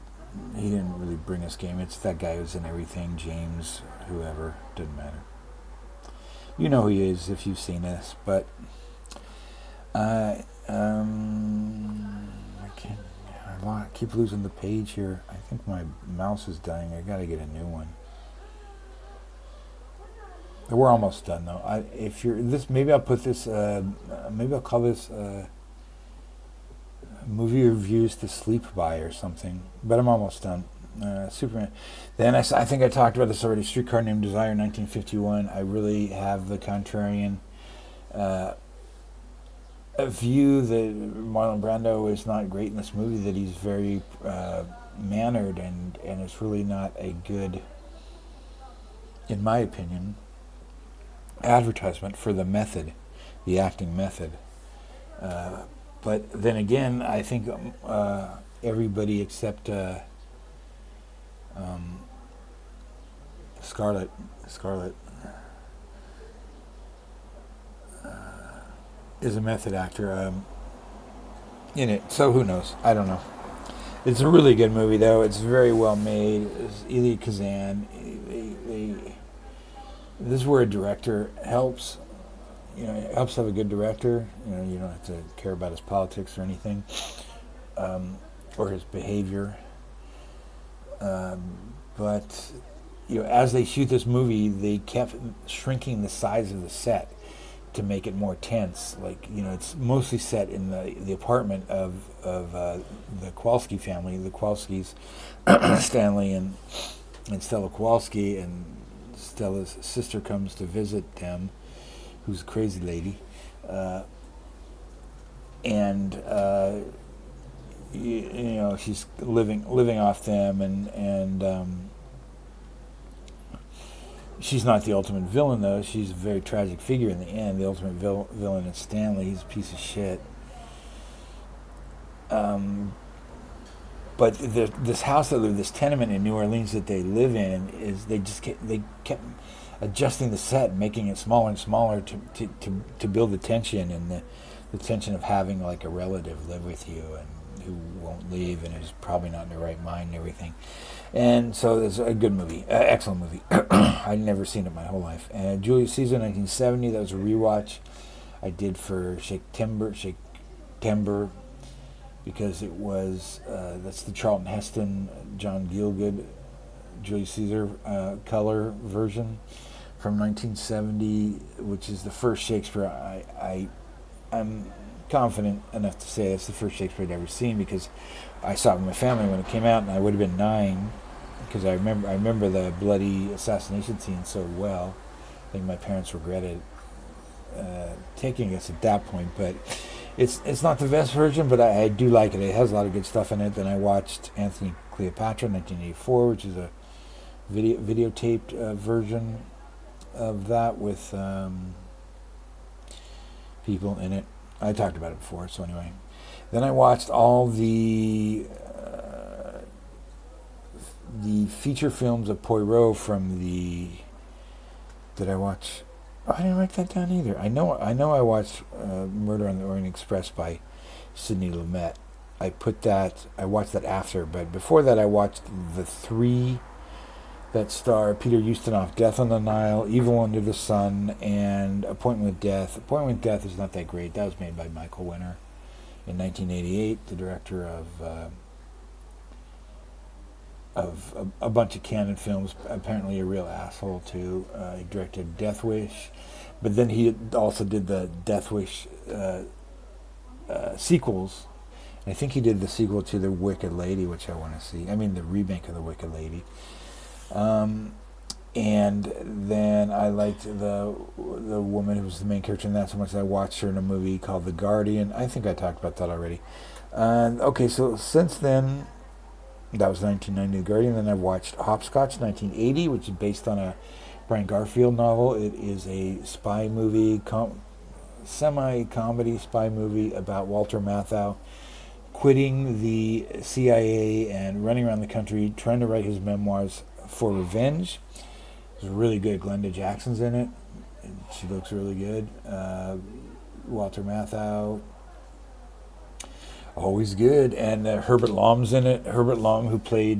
didn't really bring his game. It's that guy who's in everything, James, whoever, doesn't matter. You know who he is if you've seen this, but I keep losing the page here. I think my mouse is dying. I gotta get a new one. We're almost done though. Maybe I'll put this. Maybe I'll call this movie reviews to sleep by or something. But I'm almost done. Superman. Then I think I talked about this already. Streetcar Named Desire, 1951. I really have the contrarian. A view that Marlon Brando is not great in this movie, that he's very mannered and it's really not a good, in my opinion, advertisement for the method, the acting method. But then again, I think everybody except Scarlett is a method actor in it, so who knows? I don't know. It's a really good movie, though. It's very well made. It's Elia Kazan. This is where a director helps. It helps have a good director. You don't have to care about his politics or anything, or his behavior. But as they shoot this movie, they kept shrinking the size of the set to make it more tense. It's mostly set in the apartment of the Kowalski family, the Kowalskis, Stanley and Stella Kowalski, and Stella's sister comes to visit them, who's a crazy lady, and she's living off them, and she's not the ultimate villain, though. She's a very tragic figure in the end. The ultimate villain is Stanley. He's a piece of shit. But this house this tenement in New Orleans that they live in, they kept adjusting the set, making it smaller and smaller to build the tension, and the tension of having like a relative live with you and who won't leave and who's probably not in their right mind and everything. And so it's a good movie, excellent movie. I'd never seen it my whole life. And Julius Caesar, 1970, that was a rewatch I did for September, because it was, that's the Charlton Heston, John Gielgud, Julius Caesar color version from 1970, which is the first Shakespeare I'm confident enough to say that's the first Shakespeare I'd ever seen, because I saw it with my family when it came out, and I would have been 9, because I remember the bloody assassination scene so well. I think my parents regretted taking us at that point, but it's not the best version, but I do like it. It has a lot of good stuff in it. Then I watched Anthony Cleopatra, 1984, which is a videotaped version of that with people in it. I talked about it before, so anyway. Then I watched all the feature films of Poirot from the... Did I watch... Oh, I didn't write that down either. I know I watched Murder on the Orient Express by Sidney Lumet. I watched that after, but before that I watched the 3 that star Peter Ustinov: Death on the Nile, Evil Under the Sun, and Appointment with Death. Appointment with Death is not that great. That was made by Michael Winner in 1988, the director of a bunch of Cannon films, apparently a real asshole too. He directed Death Wish, but then he also did the Death Wish sequels. I think he did the sequel to The Wicked Lady, which I want to see. I mean, the remake of The Wicked Lady. And then I liked the woman who was the main character in that so much that I watched her in a movie called The Guardian. I think I talked about that already. Okay, so since then, that was 1990, The Guardian. Then I watched Hopscotch, 1980, which is based on a Brian Garfield novel. It is a spy movie, semi-comedy spy movie about Walter Matthau quitting the CIA and running around the country trying to write his memoirs for revenge. It's really good. Glenda Jackson's in it. She looks really good. Walter Matthau, always good. And Herbert Lom's in it. Herbert Lom, who played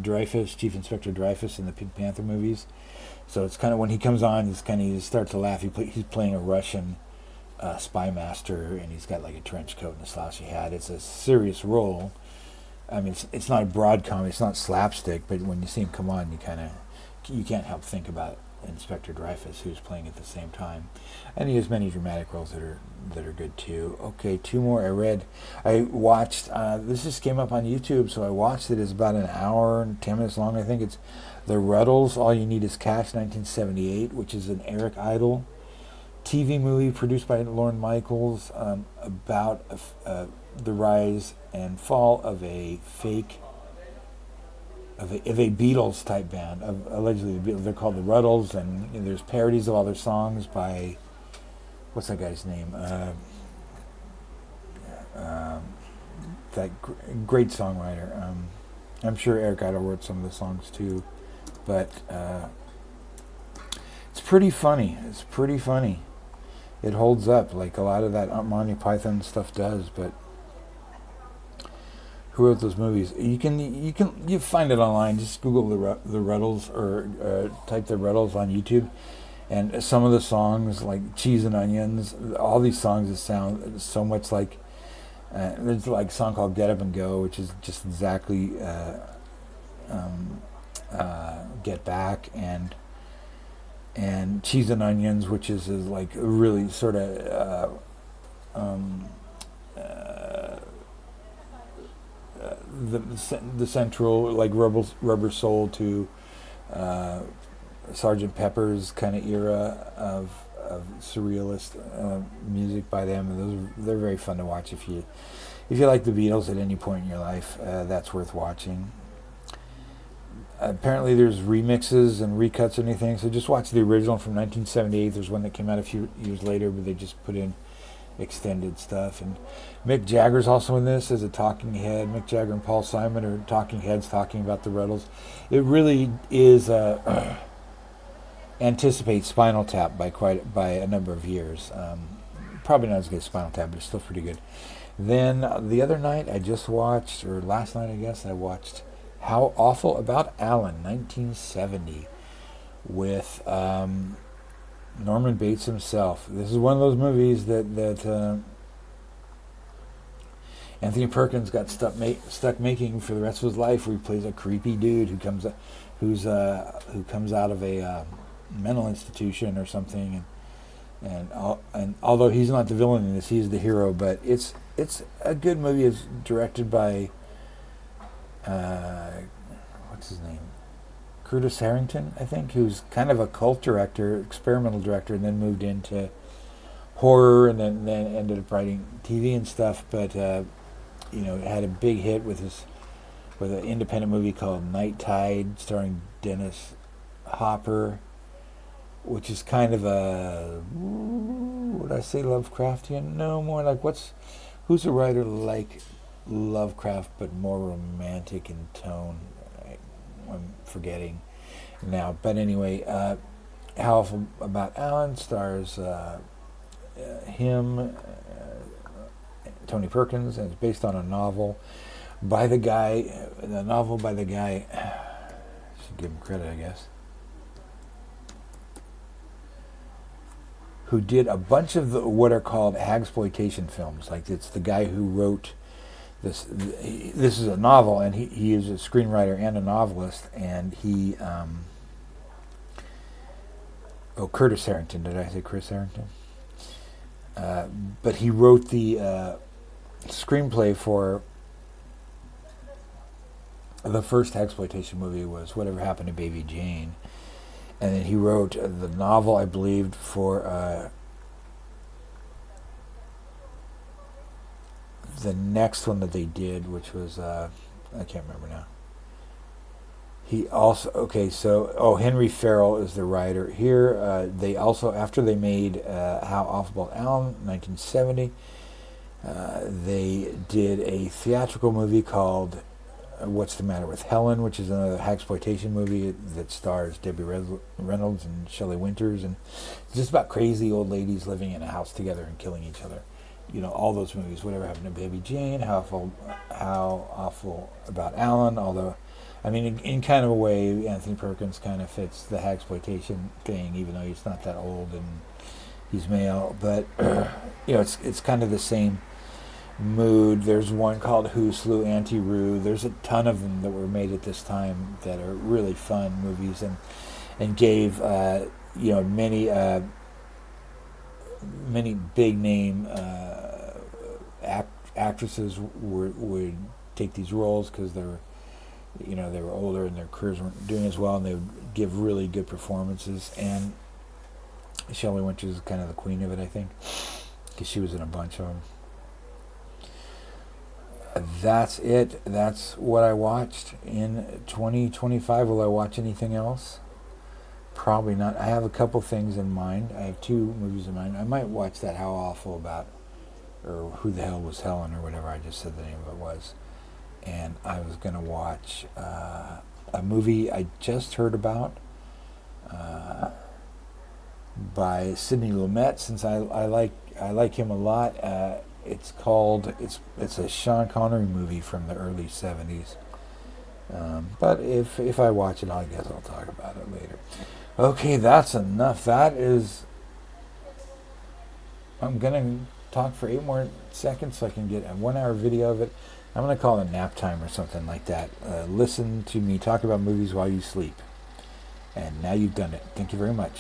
Dreyfus, Chief Inspector Dreyfus in the Pink Panther movies. So it's kind of, when he comes on, you start to laugh. He's playing a Russian spy master, and he's got like a trench coat and a slouchy hat. It's a serious role. I mean, it's not a broad comedy, it's not slapstick, but when you see him come on, you can't help think about Inspector Dreyfus, who's playing at the same time. And he has many dramatic roles that are good too. Okay, 2 more I watched, this just came up on YouTube, so I watched it. It's about an hour and 10 minutes long, I think. It's The Ruddles, All You Need Is Cash, 1978, which is an Eric Idle TV movie produced by Lorne Michaels, about the rise and fall of a Beatles type band. Allegedly, they're called the Ruddles, and there's parodies of all their songs by, what's that guy's name? That great songwriter. I'm sure Eric Idle wrote some of the songs too, but it's pretty funny. It holds up like a lot of that Monty Python stuff does, but who wrote those movies. You find it online. Just Google the Relatos or type the Relatos on YouTube, and some of the songs like Cheese and Onions, all these songs that sound so much like. There's like a song called Get Up and Go, which is just exactly Get Back, and Cheese and Onions, which is like really sort of the central like Rubber Soul to Sgt. Pepper's kind of era of surrealist music by them. And they're very fun to watch if you like the Beatles at any point in your life. That's worth watching. Apparently there's remixes and recuts and anything, so just watch the original from 1978. There's one that came out a few years later, but they just put in extended stuff. And Mick Jagger's also in this as a talking head. Mick Jagger and Paul Simon are talking heads talking about the Relatos. It really is anticipates Spinal Tap by a number of years. Probably not as good as Spinal Tap, but it's still pretty good. Then the other night last night I guess, I watched How Awful About Alan, 1970, with Norman Bates himself. This is one of those movies that Anthony Perkins got stuck making for the rest of his life, where he plays a creepy dude who comes out of a mental institution or something, and although he's not the villain in this, he's the hero. But it's a good movie. It's directed by what's his name, Curtis Harrington, I think, who's kind of a cult director, experimental director, and then moved into horror, and then ended up writing TV and stuff. But had a big hit with an independent movie called Night Tide, starring Dennis Hopper, which is kind of a, would I say Lovecraftian? No, more like who's a writer like Lovecraft but more romantic in tone? I'm forgetting now, but anyway, How Awful About Alan stars him, Tony Perkins, and it's based on a novel by the guy. Should give him credit, I guess. Who did a bunch of what are called hagsploitation films? Like, it's the guy who wrote this. This is a novel, and he is a screenwriter and a novelist, and he. Curtis Harrington. Did I say Chris Harrington? But he wrote the screenplay for the first hagsploitation movie was Whatever Happened to Baby Jane. And then he wrote the novel, I believe, for the next one that they did, which was, I can't remember now. He also, Henry Farrell is the writer here. They also, after they made How Awful About Alan, 1970, they did a theatrical movie called What's the Matter with Helen, which is another hagsploitation movie that stars Debbie Reynolds and Shelley Winters, and it's just about crazy old ladies living in a house together and killing each other. All those movies. Whatever Happened to Baby Jane, How Awful About Alan. Although, I mean, in kind of a way, Anthony Perkins kind of fits the hagsploitation thing, even though he's not that old and he's male. But it's kind of the same mood. There's one called Who Slew Auntie Roo. There's a ton of them that were made at this time that are really fun movies, and gave many big name actresses would take these roles because they were older and their careers weren't doing as well, and they would give really good performances. And Shelley Winters is kind of the queen of it, I think, because she was in a bunch of them. That's it. That's what I watched in 2025. Will I watch anything else? Probably not. I have a couple things in mind. I have 2 movies in mind. I might watch that How Awful About, or Who the Hell Was Helen, or whatever I just said the name of it was. And I was going to watch a movie I just heard about by Sidney Lumet, since I like him a lot. It's called, it's a Sean Connery movie from the early 70s. But if I watch it, I guess I'll talk about it later. Okay, that's enough. I'm going to talk for 8 more seconds so I can get a 1-hour video of it. I'm going to call it nap time or something like that. Listen to me talk about movies while you sleep. And now you've done it. Thank you very much.